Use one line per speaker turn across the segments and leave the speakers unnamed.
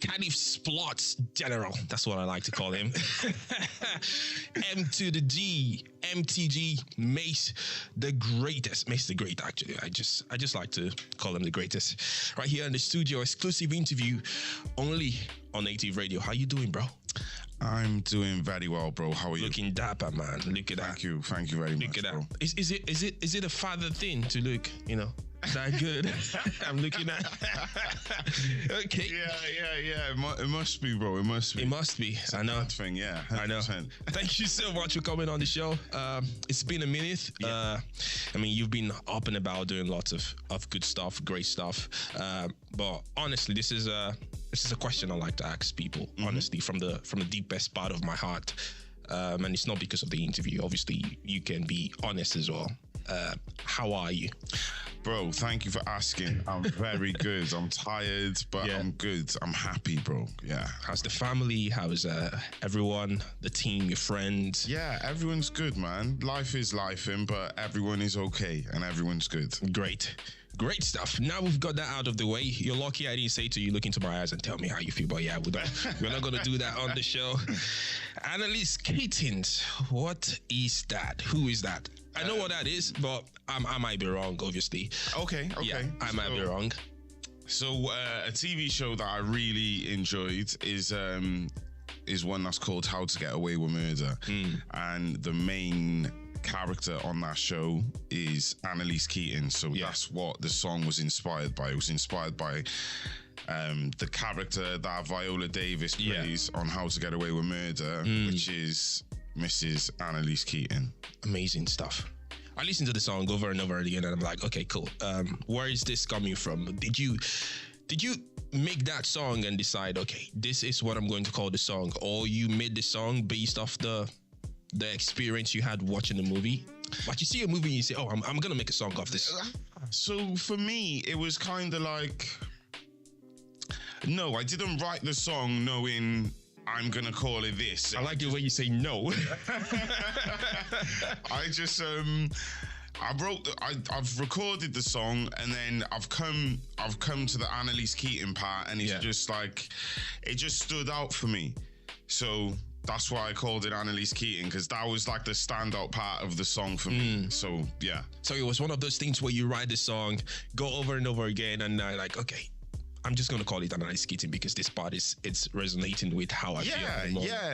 Cardiff Splots General. That's what I like to call him. M to the G, MTG, Mace the Greatest. Mace the Great, actually. I just like to call him the greatest. Right here in the studio, exclusive interview only on Native Radio. How you doing, bro?
I'm doing very well, bro. How are you?
Looking dapper, man. Look at that.
Thank you very much.
Look at
bro.
that. Is it a father thing to look, that good? I'm looking at. Okay.
Yeah. It must be, bro. It must be.
It must be. I know.
That thing, yeah. 100%.
I know. Thank you so much for coming on the show. It's been a minute.
Yeah.
You've been up and about doing lots of good stuff, great stuff. But honestly, this is a question I like to ask people. Mm-hmm. Honestly, from the deepest part of my heart. And it's not because of the interview. Obviously, you can be honest as well. How are you?
Bro, thank you for asking. I'm very good. I'm tired, but I'm good. I'm happy, bro. Yeah.
How's the family? How's everyone? The team, your friends?
Yeah, everyone's good, man. Life is lifing, but everyone is okay and everyone's good.
Great stuff. Now we've got that out of the way. You're lucky I didn't say to you, look into my eyes and tell me how you feel. But yeah, we're not going to do that on the show. Annalise Keatings, what is that? Who is that? I know what that is, but I might be wrong, obviously.
Okay.
Yeah, I might be wrong.
So a TV show that I really enjoyed is one that's called How to Get Away with Murder. And the main character on that show is Annalise Keatings. So that's what the song was inspired by. It was inspired by the character that Viola Davis plays on How to Get Away with Murder, which is Mrs. Annalise Keating.
Amazing stuff. I listened to the song over and over again and I'm like, okay, cool. Where is this coming from? Did you make that song and decide, okay, this is what I'm going to call the song? Or you made the song based off the experience you had watching the movie? Like you see a movie and you say, oh, I'm going to make a song off this.
So for me, it was kind of like, no, I didn't write the song knowing I'm gonna call it this.
I like the way you say no.
I just I've recorded the song and then I've come to the Annalise Keating part and it's just like it just stood out for me. So that's why I called it Annalise Keating, because that was like the standout part of the song for me. So yeah.
So it was one of those things where you write the song, go over and over again, and like, okay, I'm just going to call it Annalise Keating because this part it's resonating with how I feel.
Yeah,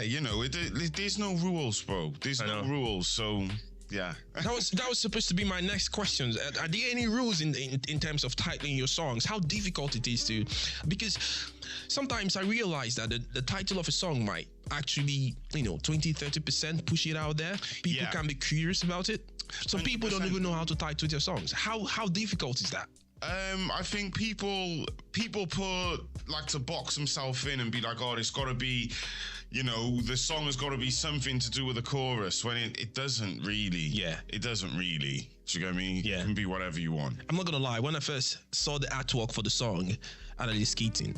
there's no rules, bro. There's no rules, so yeah.
That was supposed to be my next question. Are there any rules in terms of titling your songs? How difficult it is to, because sometimes I realize that the title of a song might actually 20-30% push it out there. People can be curious about it. Some people don't even know how to title their songs. How difficult is that?
I think people like to box themselves in and be like, oh, it's got to be, the song has got to be something to do with the chorus, when it doesn't really. Yeah. It doesn't really. Do you get me? Yeah. It can be whatever you want.
I'm not going to lie. When I first saw the artwork for the song, Annalise Keating,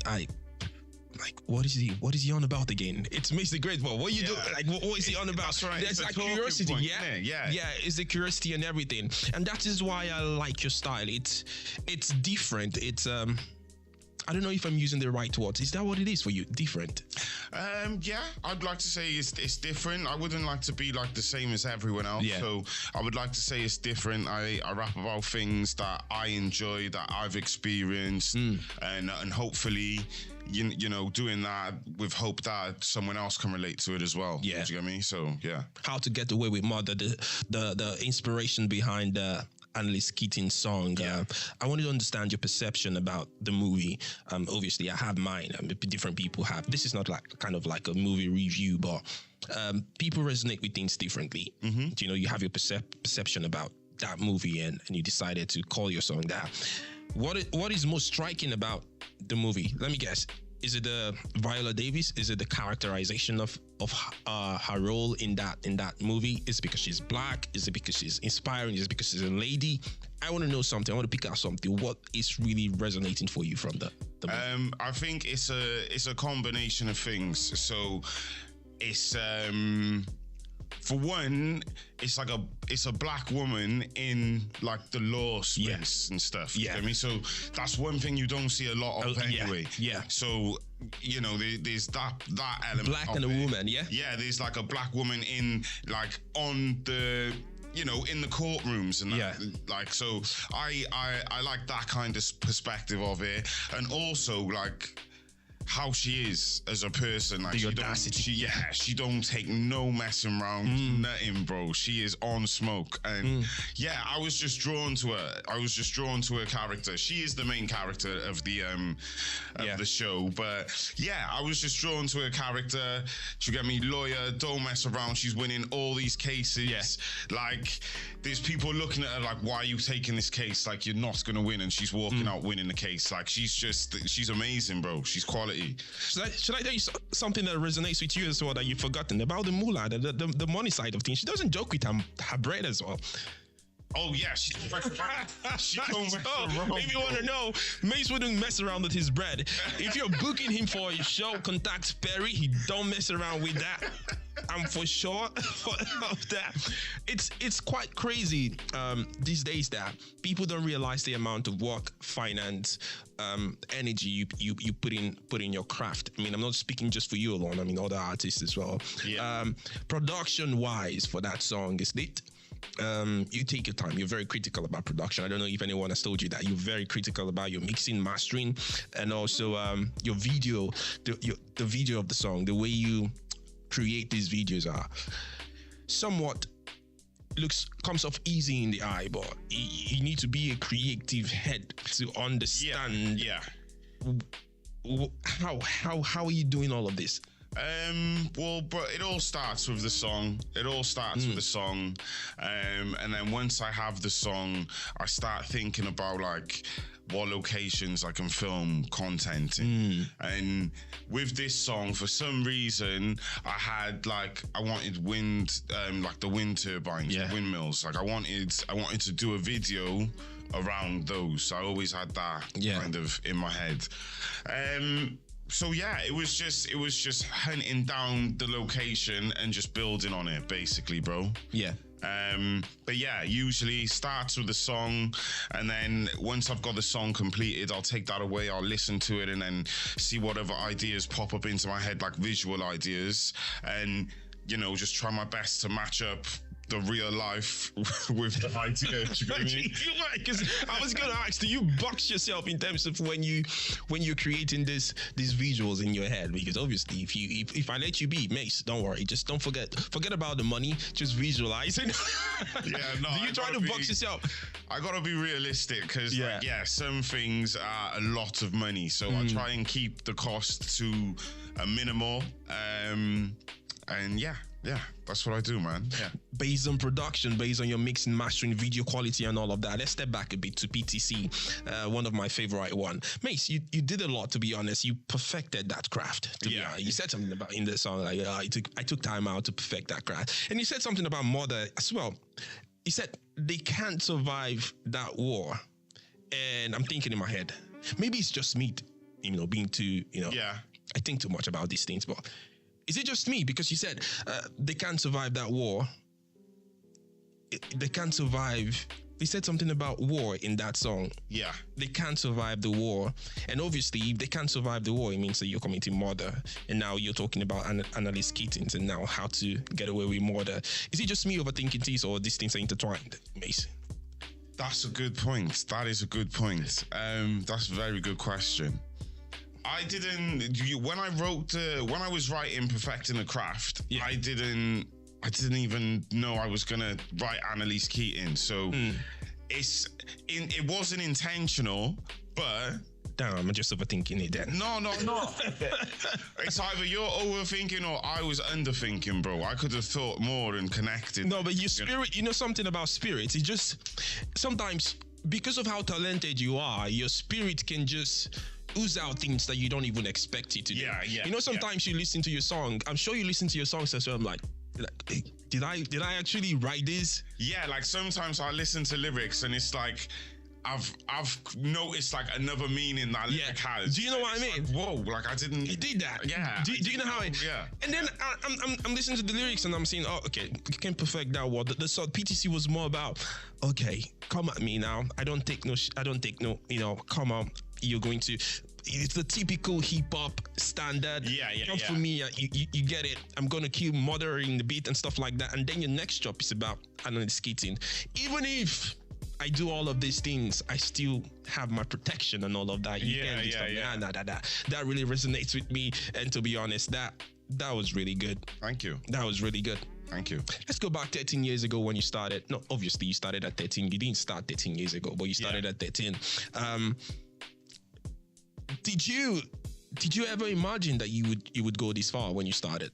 like, what is he on about again? It's Mace the Great. Well, what are you doing? Like, what is he on about?
That's right.
There's like curiosity. Yeah, it's the curiosity and everything. And that is why I like your style. It's different. It's I don't know if I'm using the right words. Is that what it is for you? Different?
Yeah, I'd like to say it's different. I wouldn't like to be like the same as everyone else. Yeah. So I would like to say it's different. I rap about things that I enjoy, that I've experienced, and hopefully, doing that with hope that someone else can relate to it as well. Yeah. Do you get me? So yeah.
How to Get Away with Murder, the inspiration behind Annalise Keating's song. I wanted to understand your perception about the movie. Obviously, I have mine. Different people have. This is not kind of like a movie review, but people resonate with things differently. Mm-hmm. You have your perception about that movie, and you decided to call your song that. What is most striking about the movie? Let me guess. Is it Viola Davis? Is it the characterization of her role in that movie? Is it because she's black? Is it because she's inspiring? Is it because she's a lady? I want to know something. I want to pick out something. What is really resonating for you from the movie?
I think it's a combination of things. So it's for one, it's a black woman in like the law space and stuff. You get me? So that's one thing you don't see a lot of anyway.
Yeah.
So, you know, there's that element.
Black and a woman, yeah?
Yeah, there's like a black woman in like on the, you know, in the courtrooms and that.
Yeah.
Like, so I like that kind of perspective of it. And also like how she is as a person, like
the audacity.
She don't take no messing around, nothing, bro. She is on smoke, and I was just drawn to her. I was just drawn to her character. She is the main character of the show, but I was just drawn to her character. You get me? Lawyer, don't mess around. She's winning all these cases. Yes, like there's people looking at her like, why are you taking this case? Like you're not gonna win, and she's walking out winning the case. Like she's amazing, bro. She's quality.
Should I tell you something that resonates with you as well that you've forgotten about the moolah, the money side of things? She doesn't joke with her bread as well.
Oh yeah, she don't mess around.
If you want to know, Mace wouldn't mess around with his bread. If you're booking him for a show, contact Perry. He don't mess around with that. I'm for sure of that. It's quite crazy these days that people don't realize the amount of work, finance, energy you put in your craft. I mean, I'm not speaking just for you alone. I mean, other artists as well. Yeah. Production wise for that song is lit. You take your time. You're very critical about production. I don't know if anyone has told you that. You're very critical about your mixing, mastering, and also your video, the video of the song. The way you create these videos are somewhat comes off easy in the eye, but you need to be a creative head to understand. How are you doing all of this?
Well, bro, it all starts with the song. And then once I have the song, I start thinking about like what locations I can film content in. And with this song, for some reason, I wanted wind, like the wind turbines, the windmills. Like I wanted to do a video around those. I always had that kind of in my head. So it was just hunting down the location and just building on it, basically, bro. Yeah. But usually starts with the song, and then once I've got the song completed, I'll take that away, I'll listen to it, and then see whatever ideas pop up into my head, like visual ideas, and you know, just try my best to match up the real life with the idea. Do you know what I mean?
Because I was gonna ask, do you box yourself in terms of when you're creating these visuals in your head? Because obviously, if I let you be, Mace, don't worry, just don't forget about the money, just visualize it. Do you try to box yourself?
I gotta be realistic, because some things are a lot of money, so I try and keep the cost to a minimal. And that's what I do, man. Yeah.
Based on production, based on your mixing, mastering, video quality, and all of that, let's step back a bit to PTC, one of my favorite one. Mace, you did a lot, to be honest. You perfected that craft. To be honest. You said something about in the song, like I took time out to perfect that craft, and you said something about mother as well. You said they can't survive that war, and I'm thinking in my head, maybe it's just me, being too, I think too much about these things, but. Is it just me? Because you said they can't survive that war. They can't survive. They said something about war in that song. Yeah. They can't survive the war. And obviously, if they can't survive the war, it means that you're committing murder. And now you're talking about Annalise Keating and now how to get away with murder. Is it just me overthinking these, or these things are intertwined, Mason?
That's a good point. That is a good point. That's a very good question. I didn't. When I was writing Perfecting the Craft, I didn't even know I was gonna write Annalise Keating. So it wasn't intentional, but.
Damn, I'm just overthinking it then.
No. It's either you're overthinking or I was underthinking, bro. I could have thought more and connected.
No, but your spirit, you know something about spirits. It just sometimes, because of how talented you are, your spirit can just ooze out things that you don't even expect it to do. You know, sometimes you listen to your song. I'm sure you listen to your songs as well. I'm like, did I actually write this?
Yeah, like sometimes I listen to lyrics and it's like, I've noticed like another meaning that lyric has.
Do you know what I mean?
Like, whoa, like I didn't.
He did that.
Yeah.
Do you know how it?
Yeah.
And then I'm listening to the lyrics and I'm saying, oh, okay, you can perfect that word. The song PTC was more about, okay, come at me now. I don't take no. Come on, you're going to. It's the typical hip hop standard. Come for me, you get it. I'm gonna keep moderating the beat and stuff like that. And then your next drop is about skating. Even if I do all of these things, I still have my protection and all of that. That really resonates with me. And to be honest, that was really good.
Thank you.
That was really good.
Thank you.
Let's go back 13 years ago when you started. No, obviously you started at 13. You didn't start 13 years ago, but you started at 13. Did you ever imagine that you would go this far when you started?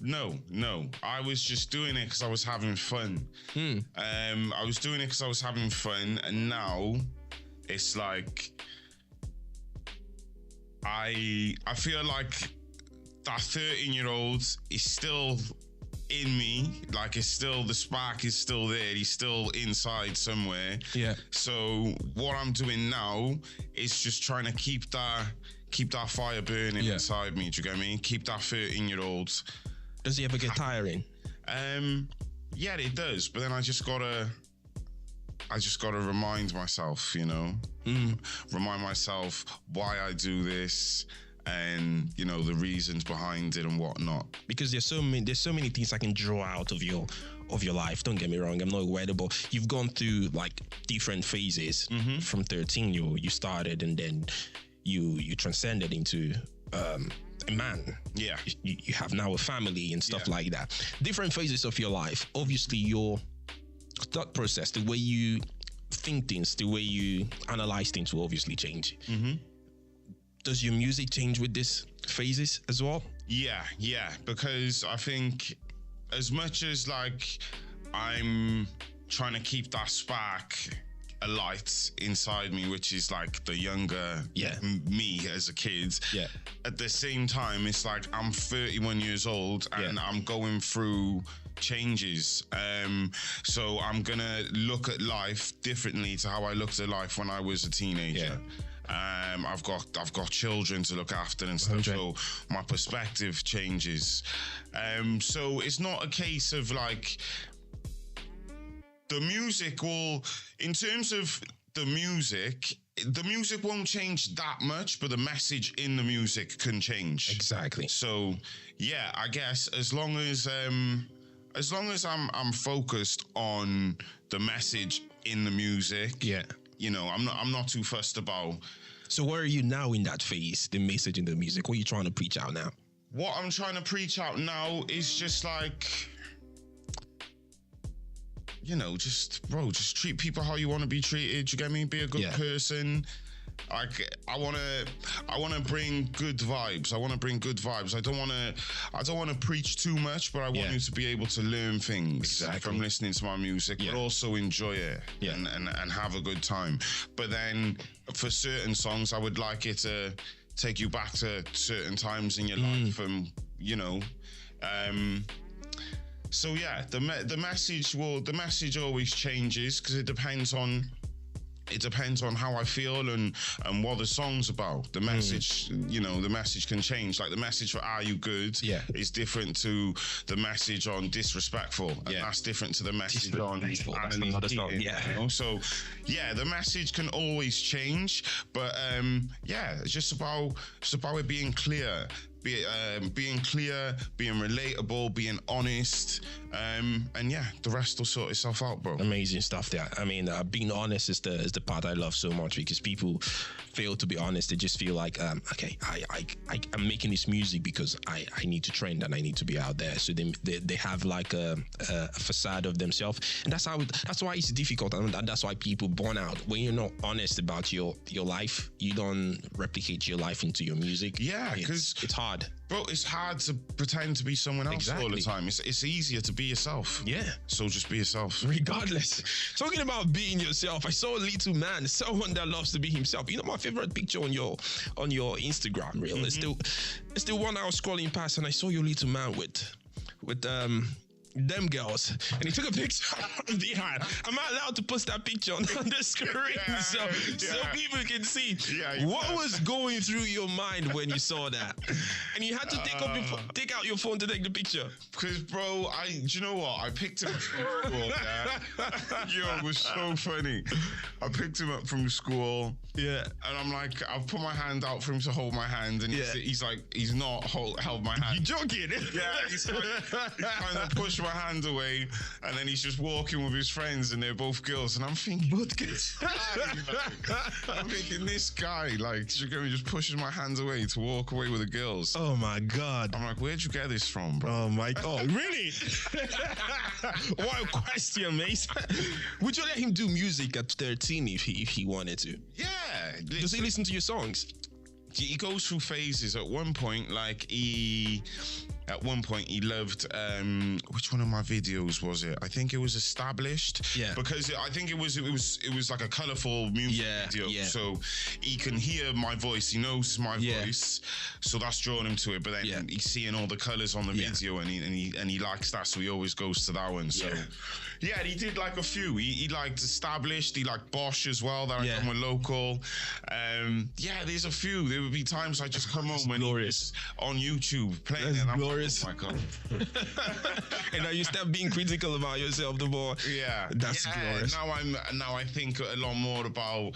No. I was just doing it because I was having fun. I was doing it because I was having fun, and now it's like I feel like that 13-year-old is still in me. Like it's still, the spark is still there. He's still inside somewhere.
Yeah.
So what I'm doing now is just trying to keep that fire burning inside me. Do you get me? Keep that 13-year-old.
Does he ever get tiring?
Yeah, it does. But then I just gotta remind myself, remind myself why I do this, and the reasons behind it and whatnot. Because
there's so many things I can draw out of your life. Don't get me wrong, I'm not worried about. You've gone through like different phases. From 13, you started, and then you transcended into a man.
Yeah.
You have now a family and stuff like that. Different phases of your life. Obviously, your thought process, the way you think things, the way you analyze things will obviously change. Does your music change with these phases as well? Yeah, because I think as much as like I'm trying to keep that spark alight inside me, which is like the younger me as a kid. Yeah. At the same time, it's like I'm 31 years old and I'm going through changes. So I'm gonna look at life differently to how I looked at life when I was a teenager. I've got children to look after and stuff, so my perspective changes. So it's not a case of like the music will, in terms of the music won't change that much, but the message in the music can change. Exactly. So yeah, I guess as long as I'm focused on the message in the music, I'm not too fussed about. So where are you now in that phase, the message in the music? What are you trying to preach out now?
What I'm trying to preach out now is just like, just treat people how you want to be treated. You get me? Be a good person. Like I wanna bring good vibes. I don't wanna preach too much, but I want you to be able to learn things from listening to my music, but also enjoy it and have a good time. But then for certain songs, I would like it to take you back to certain times in your life, and so yeah, the message always changes because it depends on how I feel and what the song's about. The message, the message can change. Like the message for "Are You Good?" is different to the message on "Disrespectful," and that's different to the message on So yeah, the message can always change, but it's just about it being clear. Being clear, being relatable, being honest, and the rest will sort itself out, bro.
Amazing stuff there. I mean, being honest is the part I love so much, because people fail to be honest. They just feel like, I'm making this music because I need to trend and I need to be out there. So they have like a facade of themselves, and that's why it's difficult, and that's why people burn out. When you're not honest about your life, you don't replicate your life into your music.
Yeah, because
it's hard.
Bro, it's hard to pretend to be someone else all the time. It's easier to be yourself.
Yeah.
So just be yourself.
Regardless. Talking about being yourself, I saw a little man, someone that loves to be himself. My favorite picture on your Instagram reel. It's the one I was scrolling past, and I saw your little man with them girls, and he took a picture of the hand. Am I allowed to post that picture on the screen so people can see what was going through your mind when you saw that? And you had to take out your phone to take the picture.
Because, bro, do you know what? I picked him up from school. Yo, it was so funny. I picked him up from school.
Yeah.
And I'm like, I've put my hand out for him to hold my hand, and he's like, he's not held my hand.
You joking?
Yeah, he's trying to push my hand away, and then he's just walking with his friends, and they're both girls, and I'm thinking,
both girls.
I'm thinking, this guy, like, just pushes my hands away to walk away with the girls.
Oh my God.
I'm like, where'd you get this from, bro?
Oh my God. Really? What a question, Mace. Would you let him do music at 13 if he wanted to?
Yeah.
Does he listen to your songs?
He goes through phases. At one point, he loved which one of my videos was it? I think it was Established.
Yeah.
Because I think it was like a colourful music video. Yeah. So he can hear my voice. He knows my voice. So that's drawn him to it. But then he's seeing all the colours on the video, and he likes that. So he always goes to that one. So yeah, he did like a few. He liked Established. He liked Bosch as well. That I done with local. There's a few. There would be times I just come home and he's on YouTube playing.
That's
and
glorious.
Oh my God.
And now you start being critical about yourself the more.
Yeah.
That's glorious.
Now I think a lot more about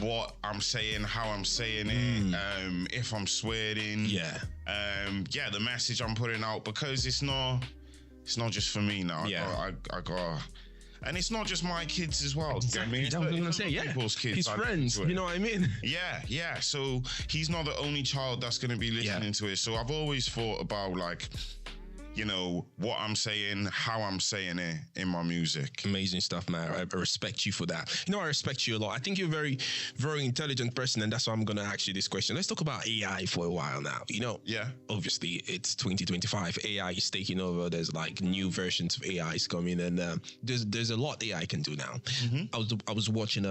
what I'm saying, how I'm saying it, if I'm swearing.
Yeah.
The message I'm putting out, because it's not just for me now. I got and it's not just my kids as well.
Exactly.
You know what I mean? People's kids,
his friends, you know what I mean?
Yeah. So he's not the only child that's going to be listening to it. So I've always thought about, like, you know, what I'm saying, how I'm saying it in my music.
Amazing stuff, man. I respect you for that. You know, I respect you a lot. I think you're a very, very intelligent person, and that's why I'm going to ask you this question. Let's talk about AI for a while now. You know, obviously it's 2025. AI is taking over. There's like new versions of AIs coming, and there's a lot AI can do now. I was watching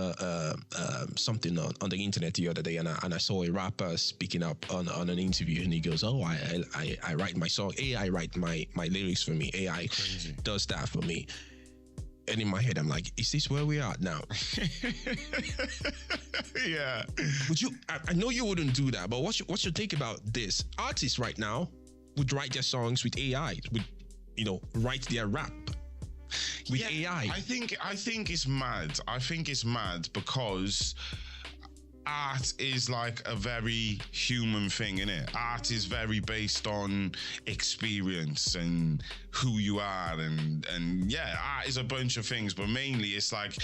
something on the internet the other day, and I saw a rapper speaking up on an interview, and he goes, "Oh, I write my song. AI write my lyrics for me. AI does that for me." And in my head, I'm like, is this where we are now?
Yeah.
Would you? I know you wouldn't do that, but what's your take about this? Artists right now would write their songs with AI, would, you know, write their rap with AI.
I think it's mad. I think it's mad because art is like a very human thing, innit? Art is very based on experience and who you are, and art is a bunch of things, but mainly it's like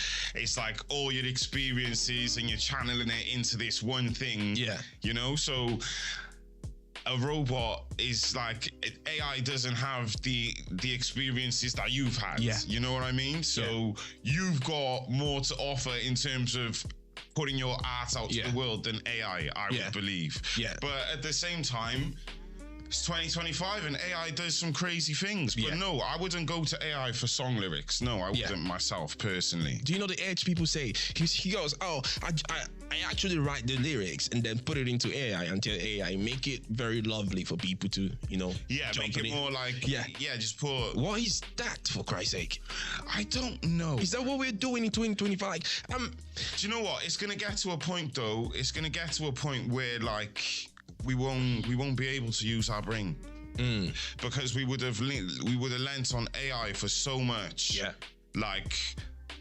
all your experiences, and you're channeling it into this one thing. Yeah. You know, so a robot is like, AI doesn't have the experiences that you've had. Yeah. You know what I mean? So you've got more to offer in terms of putting your art out to the world than AI, I would believe. Yeah. But at the same time, it's 2025 and AI does some crazy things. But no, I wouldn't go to AI for song lyrics. No, I wouldn't myself personally.
Do you know the edge people say? He goes, oh, I actually write the lyrics and then put it into AI and tell AI, make it very lovely for people to, you know,
make it more like, just put...
What is that, for Christ's sake?
I don't know.
Is that what we're doing in 2025?
Do you know what? It's going to get to a point, though. It's going to get to a point where, like, we won't be able to use our brain. Because we would have lent on AI for so much. Yeah. Like,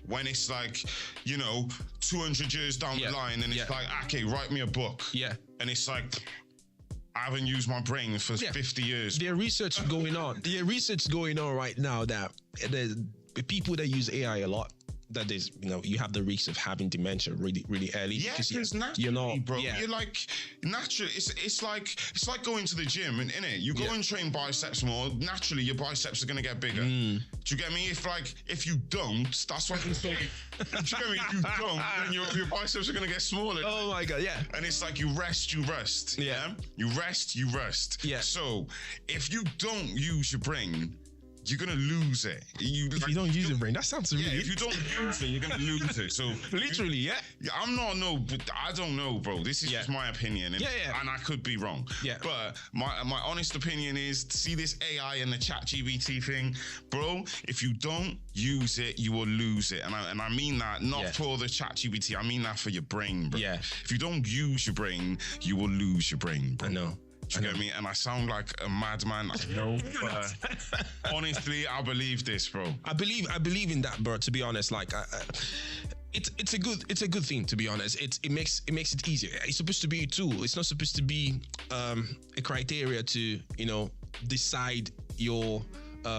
when it's like, you know, 200 years down the line, and it's like, okay, write me a book. Yeah. And it's like, I haven't used my brain for 50 years.
There's research going on. There's research going on right now that the people that use AI a lot, that is, you know, you have the risk of having dementia really, really early.
Yeah, because naturally, bro, you're like, naturally, it's like going to the gym, and innit, you go and train biceps more, naturally your biceps are gonna get bigger. Do you get me? If you don't, that's what I'm saying. Do you get me? If you don't, then your biceps are gonna get smaller.
Oh my God, yeah.
And it's like, you rest, you rust. Yeah. You rest, you rust. Yeah. So if you don't use your brain, you're gonna lose it.
If you don't use your brain, that sounds really.
If you don't use it, you're gonna lose it. So
literally, yeah.
But I don't know, bro. This is just my opinion, and, and I could be wrong.
Yeah.
But my honest opinion is, see this AI and the ChatGPT thing, bro. If you don't use it, you will lose it, and I mean that not for the ChatGPT. I mean that for your brain, bro.
Yeah.
If you don't use your brain, you will lose your brain, bro.
I know.
Do you get me? And I sound like a madman. I know, but honestly, I believe this, bro.
I believe in that, bro. To be honest, like, it's a good thing. To be honest, it makes it easier. It's supposed to be a tool. It's not supposed to be a criteria to decide your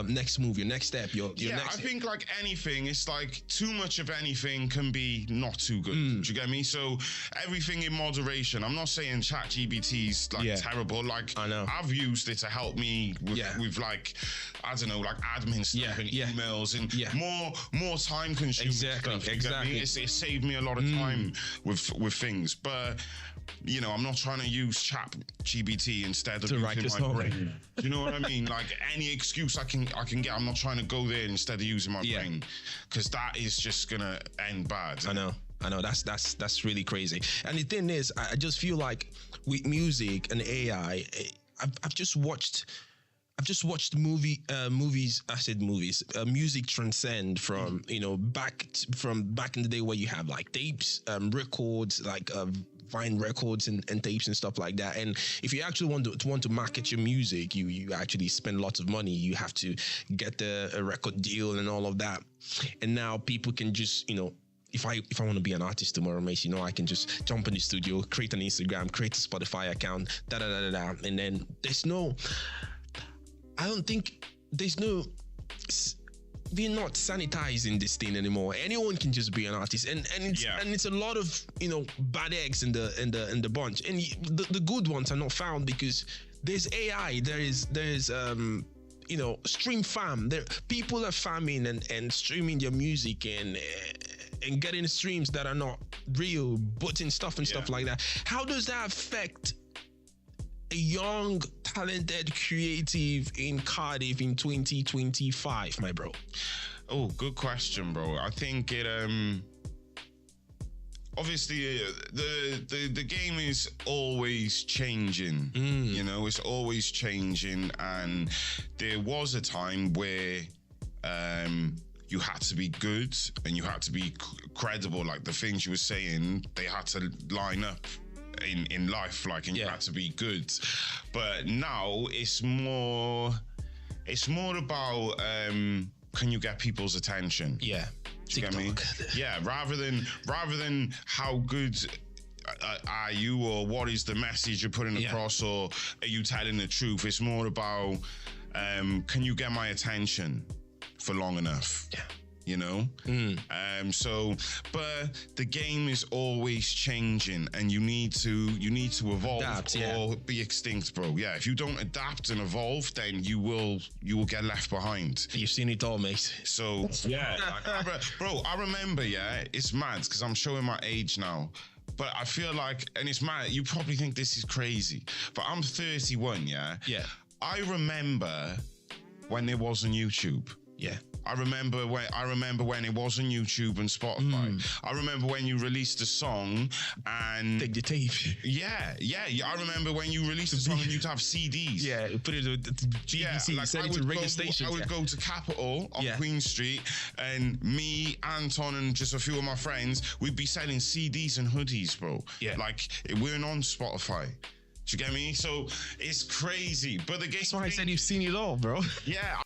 next move, your next step, your next.
I think like anything, it's like too much of anything can be not too good. Do you get me? So everything in moderation. I'm not saying ChatGPT's like terrible. Like
I know.
I've used it to help me with like, I don't know, like admin stuff and emails and more time consuming stuff.
Exactly.
It saved me a lot of time with things, but. I'm not trying to use ChatGPT instead of using my brain. Do you know what I mean? Like any excuse I can get, I'm not trying to go there instead of using my brain, because that is just gonna end bad.
I know. That's really crazy. And the thing is, I just feel like with music and AI, I've just watched music transcend from back in the day, where you have like tapes, records, like Vine records and tapes and stuff like that. And if you actually want to market your music, you actually spend lots of money. You have to get a record deal and all of that. And now people can just if I want to be an artist tomorrow, Mace, I can just jump in the studio, create an Instagram, create a Spotify account, and then we're not sanitizing this thing anymore. Anyone can just be an artist, and it's a lot of bad eggs in the bunch, and the good ones are not found because there's AI. There's stream farm. People are farming and streaming their music and getting streams that are not real, butting stuff and stuff like that. How does that affect a young, talented creative in Cardiff in 2025, my bro?
Oh, good question, bro. I think it obviously the game is always changing. It's always changing, and there was a time where you had to be good and you had to be credible. Like the things you were saying, they had to line up in life, like, and you had to be good. But now it's more about can you get people's attention?
Yeah.
Do you get me? Yeah, rather than how good are you, or what is the message you're putting across, or are you telling the truth? It's more about can you get my attention for long enough? Yeah. But the game is always changing, and you need to evolve, adapt, or be extinct, bro. Yeah, if you don't adapt and evolve, then you will get left behind.
You've seen it all, mate.
So bro, I remember, it's mad because I'm showing my age now. But I feel like, and it's mad, you probably think this is crazy, but I'm 31, Yeah. I remember when there wasn't YouTube.
Yeah.
I remember when it wasn't YouTube and Spotify. I remember when you released a song and
take the tape.
Yeah. I remember when you released a song and you'd have CDs.
Yeah, put it at BBC,
like
send it to radio stations.
I would go to Capitol on Queen Street, and me, Anton, and just a few of my friends, we'd be selling CDs and hoodies, bro. Yeah. Like, we weren't on Spotify. Do you get me? So it's crazy. But the game.
That's why I said you've seen it all, bro.
Yeah.